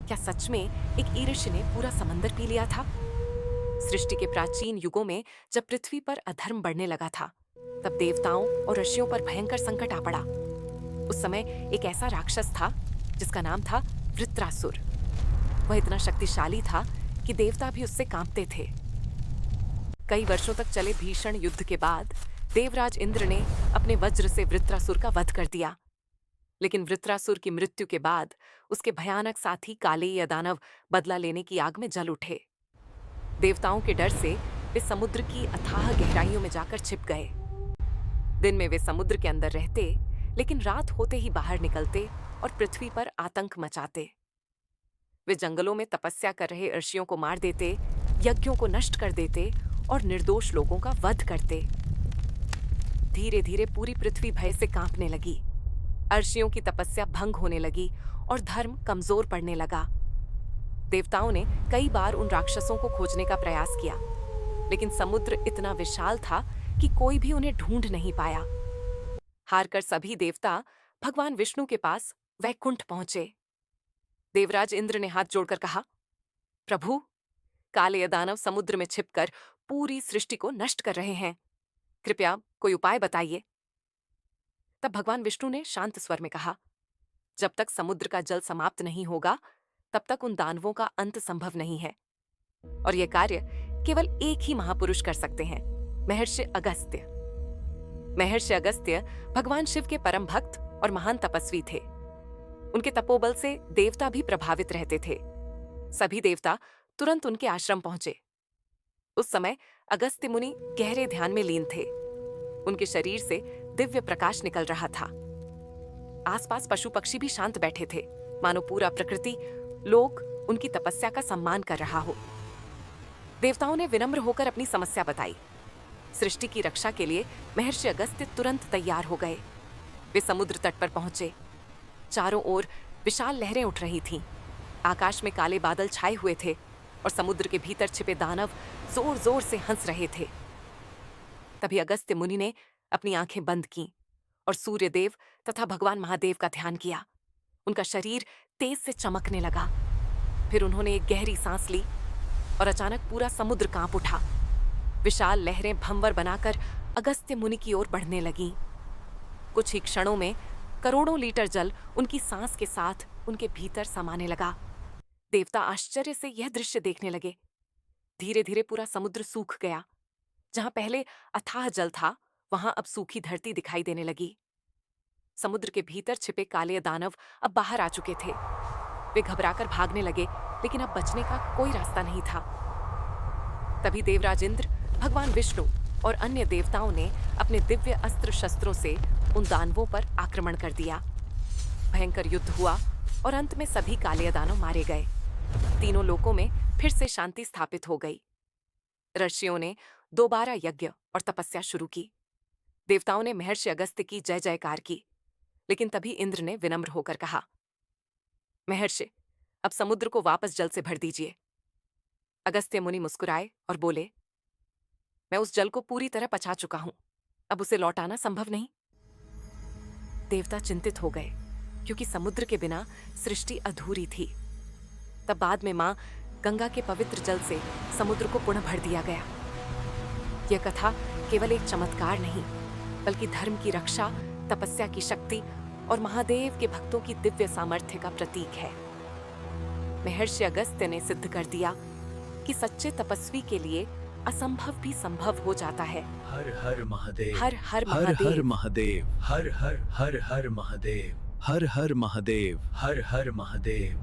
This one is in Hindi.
क्या सच में एक ईर्ष्य ने पूरा समंदर पी लिया था? सृष्टि के प्राचीन युगों में जब पृथ्वी पर अधर्म बढ़ने लगा था, तब देवताओं और ऋषियों पर भयंकर संकट आ पड़ा। उस समय एक ऐसा राक्षस था जिसका नाम था वृत्रासुर। वह इतना शक्तिशाली था कि देवता भी उससे कांपते थे। कई वर्षों तक चले भीषण युद्ध के बाद देवराज इंद्र ने अपने वज्र से वृत्रासुर का वध कर दिया। लेकिन वृत्रासुर की मृत्यु के बाद उसके भयानक साथी कालेय दानव बदला लेने की आग में जल उठे। देवताओं के डर से वे समुद्र की अथाह गहराइयों में जाकर छिप गए। दिन में वे समुद्र के अंदर रहते, लेकिन रात होते ही बाहर निकलते और पृथ्वी पर आतंक मचाते। वे जंगलों में तपस्या कर रहे ऋषियों को मार देते, यज्ञों को नष्ट कर देते और निर्दोष लोगों का वध करते। धीरे धीरे पूरी पृथ्वी भय से कांपने लगी। ऋषियों की तपस्या भंग होने लगी और धर्म कमजोर पड़ने लगा। देवताओं ने कई बार उन राक्षसों को खोजने का प्रयास किया, लेकिन समुद्र इतना विशाल था कि कोई भी उन्हें ढूंढ नहीं पाया। हारकर सभी देवता भगवान विष्णु के पास वैकुंठ पहुंचे। देवराज इंद्र ने हाथ जोड़कर कहा, प्रभु, काले दानव समुद्र में छिपकर पूरी सृष्टि को नष्ट कर रहे हैं। कृपया कोई उपाय बताइए। तब भगवान विष्णु ने शांत स्वर में कहा, जब तक समुद्र का जल समाप्त नहीं होगा, तब तक उन दानवों का अंत संभव नहीं है। और यह कार्य केवल एक ही महापुरुष कर सकते हैं, महर्षि अगस्त्य। महर्षि अगस्त्य भगवान शिव के परम भक्त और महान तपस्वी थे। उनके तपोबल से देवता भी प्रभावित रहते थे। सभी देवता तुरंत उनके आश्रम पहुंचे। उस समय अगस्त्य मुनि गहरे ध्यान में लीन थे। उनके शरीर से दिव्य प्रकाश निकल रहा था। आसपास पशु पक्षी भी शांत बैठे थे, मानो पूरा प्रकृति लोक उनकी तपस्या का सम्मान कर रहा हो। देवताओं ने विनम्र होकर अपनी समस्या बताई। सृष्टि की रक्षा के लिए महर्षि अगस्त्य तुरंत तैयार हो गए। वे समुद्र तट पर पहुंचे। चारों ओर विशाल लहरें उठ रही थीं। आकाश में काले बादल छाए हुए थे और समुद्र के भीतर छिपे दानव जोर जोर से हंस रहे थे। तभी अगस्त्य मुनि ने अपनी आंखें बंद कीं और सूर्य देव तथा भगवान महादेव का ध्यान किया। उनका शरीर तेज से चमकने लगा। फिर उन्होंने एक गहरी सांस ली और अचानक पूरा समुद्र कांप उठा। विशाल लहरें भंवर बनाकर अगस्त्य मुनि की ओर बढ़ने लगीं। कुछ ही क्षणों में करोड़ों लीटर जल उनकी सांस के साथ उनके भीतर समाने लगा। देवता आश्चर्य से यह दृश्य देखने लगे। धीरे धीरे पूरा समुद्र सूख गया। जहां पहले अथाह जल था, वहां अब सूखी धरती दिखाई देने लगी। समुद्र के भीतर छिपे काले दानव अब बाहर आ चुके थे। वे घबराकर भागने लगे, लेकिन अब बचने का कोई रास्ता नहीं था। तभी देवराज इंद्र, भगवान विष्णु और अन्य देवताओं ने अपने दिव्य अस्त्र शस्त्रों से उन दानवों पर आक्रमण कर दिया। भयंकर युद्ध हुआ और अंत में सभी काले दानव मारे गए। तीनों लोकों में फिर से शांति स्थापित हो गई। ऋषियों ने दोबारा यज्ञ और तपस्या शुरू की। देवताओं ने महर्षि अगस्त्य की जय जयकार की, लेकिन तभी इंद्र ने विनम्र होकर कहा, महर्षि, अब समुद्र को वापस जल से भर दीजिए। अगस्त्य मुनि मुस्कुराए और बोले, मैं उस जल को पूरी तरह पचा चुका हूं, अब उसे लौटाना संभव नहीं। देवता चिंतित हो गए, क्योंकि समुद्र के बिना सृष्टि अधूरी थी। तब बाद में मां गंगा के पवित्र जल से समुद्र को पुनः भर दिया गया। यह कथा केवल एक चमत्कार नहीं, बल्कि धर्म की रक्षा, तपस्या की शक्ति और महादेव के भक्तों की दिव्य सामर्थ्य का प्रतीक है। महर्षि अगस्त्य ने सिद्ध कर दिया कि सच्चे तपस्वी के लिए असंभव भी संभव हो जाता है। हर हर महादेव, हर हर हर महादेव, हर महादेव, हर हर हर हर महादेव, हर हर महादेव, हर हर महादेव।